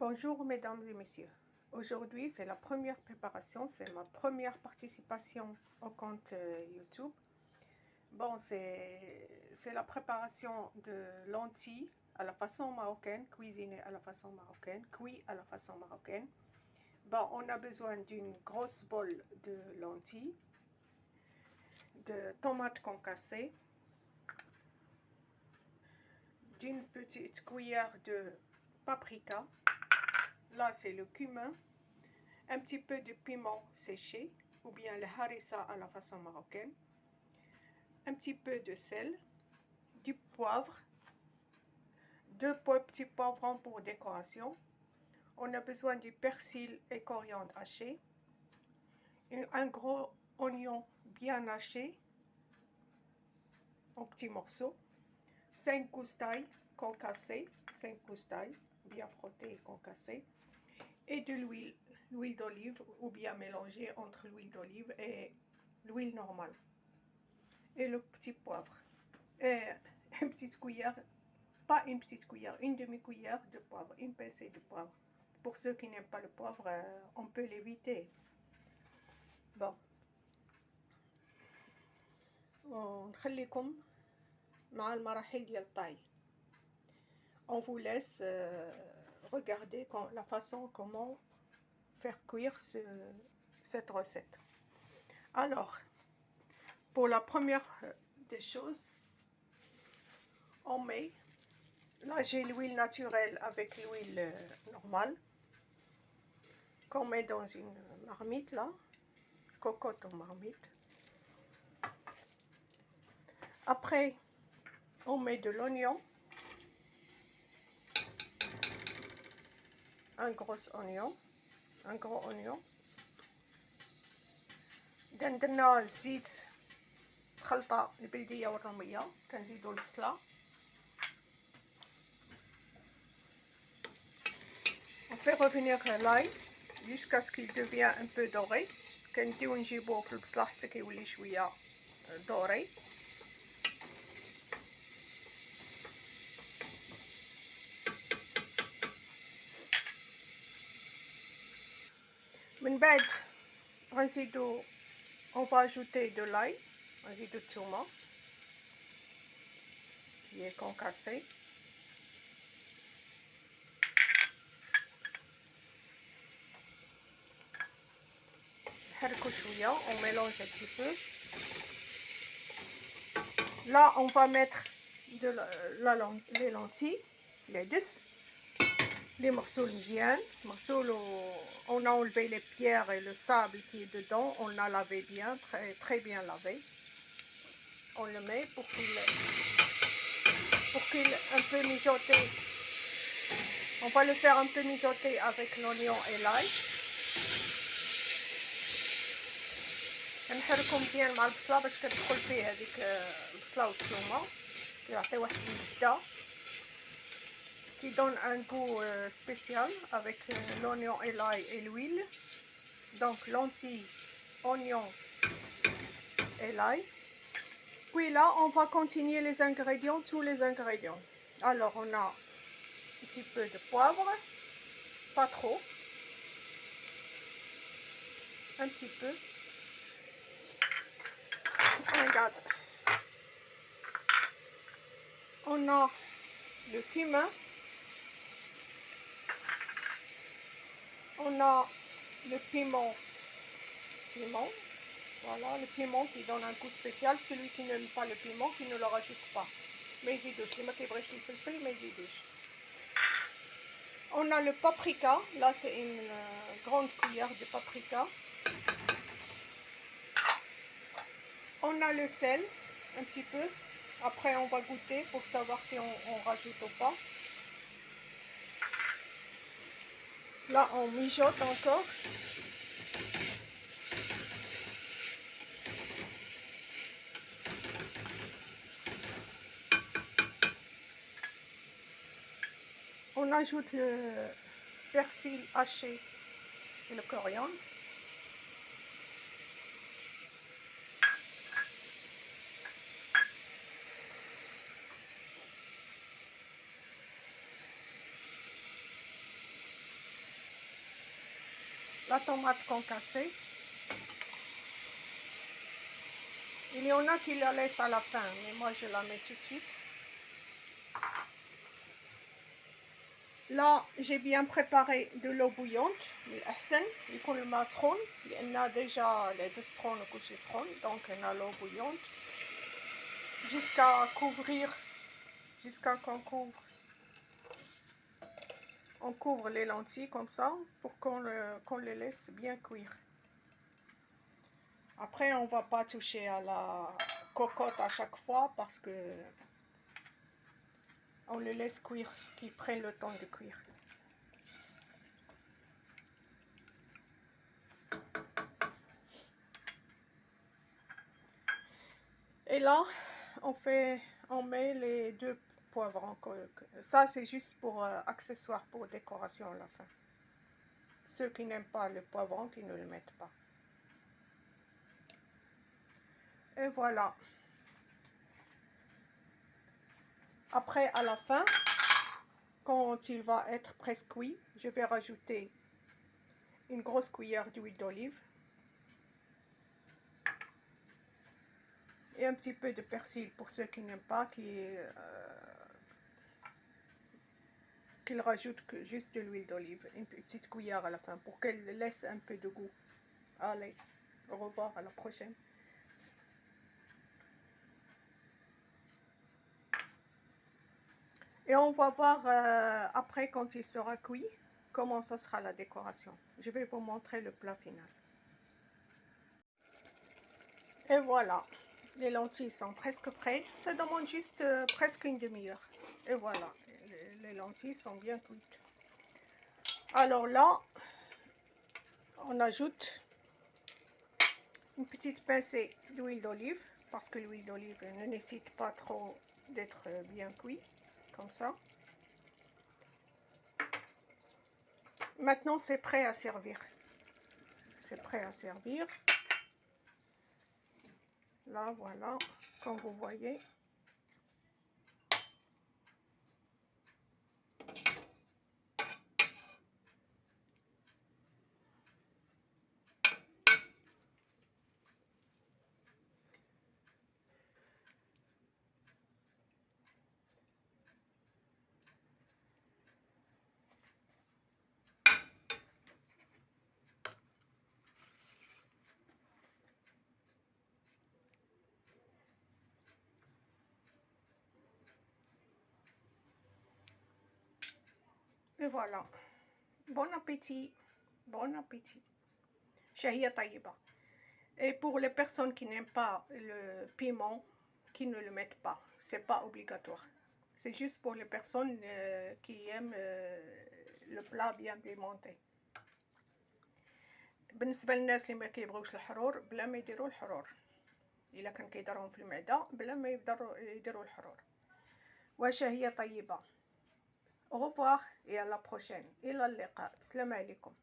Bonjour mesdames et messieurs. Aujourd'hui c'est la première préparation, c'est ma première participation au compte YouTube. Bon, c'est la préparation de lentilles à la façon marocaine, cuisinées à la façon marocaine, cuit à la façon marocaine. Bon, on a besoin d'une grosse bol de lentilles, de tomates concassées, d'une petite cuillère de paprika. Là, c'est le cumin, un petit peu de piment séché, ou bien le harissa à la façon marocaine, un petit peu de sel, du poivre, deux petits poivrons pour décoration. On a besoin du persil et coriandre haché, un gros oignon bien haché en petits morceaux, 5 gousses d'ail concassées, 5 gousses d'ail bien frottées et concassées, et de l'huile d'olive ou bien mélangée entre l'huile d'olive et l'huile normale, et le petit poivre, et une petite cuillère, pas une petite cuillère, une demi-cuillère de poivre, une pincée de poivre. Pour ceux qui n'aiment pas le poivre, on peut l'éviter. Bon, ونخليكم مع المراحل ديال الطهي. On vous laisse regarder la façon comment faire cuire cette recette. Alors, pour la première des choses, on met, là j'ai l'huile naturelle avec l'huile normale, qu'on met dans une marmite là, cocotte ou marmite. Après, on met de l'oignon, un gros oignon, درنا الزيت خلطة البلدية والرومية، كنزيدو البصلة، on fait revenir l'ail jusqu'à ce qu'il devient un peu doré. كنديو نجيبوه في البصلة حتى كيولي شوية دوري. من بعد غنزيدو on va ajouter de l'ail, غنزيدو الثومة qui est concassé. نحركو شوية, on mélange un petit peu. Là on va mettre les lentilles, les دس les morceaux مزيان مغسولو. On a enlevé les pierres et le sable qui est dedans, on l'a lavé bien, très bien lavé. On le met pour qu'il un peu mijoter. On va le faire un peu mijoter avec l'oignon et l'ail. نحركو مزيان مع البصلة باش كتدخل فيه هذيك البصلة والثومة، كيعطي واحد النكهة qui donne un goût spécial avec l'oignon et l'ail et l'huile. Donc lentilles, oignons et l'ail. Puis là on va continuer les ingrédients, tous les ingrédients. Alors on a un petit peu de poivre, pas trop, un petit peu, regarde. On a le cumin, on a le piment, voilà, le piment qui donne un goût spécial. Celui qui n'aime pas le piment, qui ne le rajoute pas. Mais يزيدوش اللي ما كيبغيش الفلفل ما يزيدوش. On a le paprika, là c'est une grande cuillère de paprika. On a le sel, un petit peu. Après on va goûter pour savoir si on rajoute ou pas. Là on mijote encore. On ajoute le persil haché et le coriandre. la tomate concassée. Il y en a qui la laissent à la fin, mais moi je la mets tout de suite. Là, j'ai bien préparé de l'eau bouillante. الأحسن يكون الماء سخون لأن déjà les deux سخون وكل شيء سخون. Donc on a l'eau bouillante jusqu'à couvrir, jusqu'à on couvre les lentilles comme ça pour qu'on les laisse bien cuire. Après, on va pas toucher à la cocotte à chaque fois parce que on les laisse cuire, qu'ils prennent le temps de cuire. Et là, on met les deux poivrons. Ça, c'est juste pour accessoire, pour décoration à la fin. Ceux qui n'aiment pas le poivron, qui ne le mettent pas. Et voilà. Après, à la fin, quand il va être presque cuit, je vais rajouter une grosse cuillère d'huile d'olive et un petit peu de persil pour ceux qui n'aiment pas, qu'ils rajoutent juste de l'huile d'olive, une petite cuillère à la fin pour qu'elle laisse un peu de goût. Allez, au revoir, à la prochaine. Et on va voir après, quand il sera cuit, comment ça sera la décoration. Je vais vous montrer le plat final. Et voilà, les lentilles sont presque prêtes. Ça demande juste presque une demi-heure. Et voilà, les lentilles sont bien cuites. Alors là, on ajoute une petite pincée d'huile d'olive, parce que l'huile d'olive ne nécessite pas trop d'être bien cuit, comme ça. Maintenant, c'est prêt à servir. C'est prêt à servir. Là, voilà, comme vous voyez. Et voilà. Bon appétit. Bon appétit. Shahia tayiba. Et pour les personnes qui n'aiment pas le piment, qui ne le mettent pas, c'est pas obligatoire. C'est juste pour les personnes qui aiment le plat bien pimenté. بالنسبه للناس اللي ما كيبغيوش الحرور بلا ما يديروا الحرور، الا كان كيضرهم في المعده بلا ما يديروا الحرور. وشهية طيبه. Au revoir et à la prochaine. إلى اللقاء. السلام عليكم.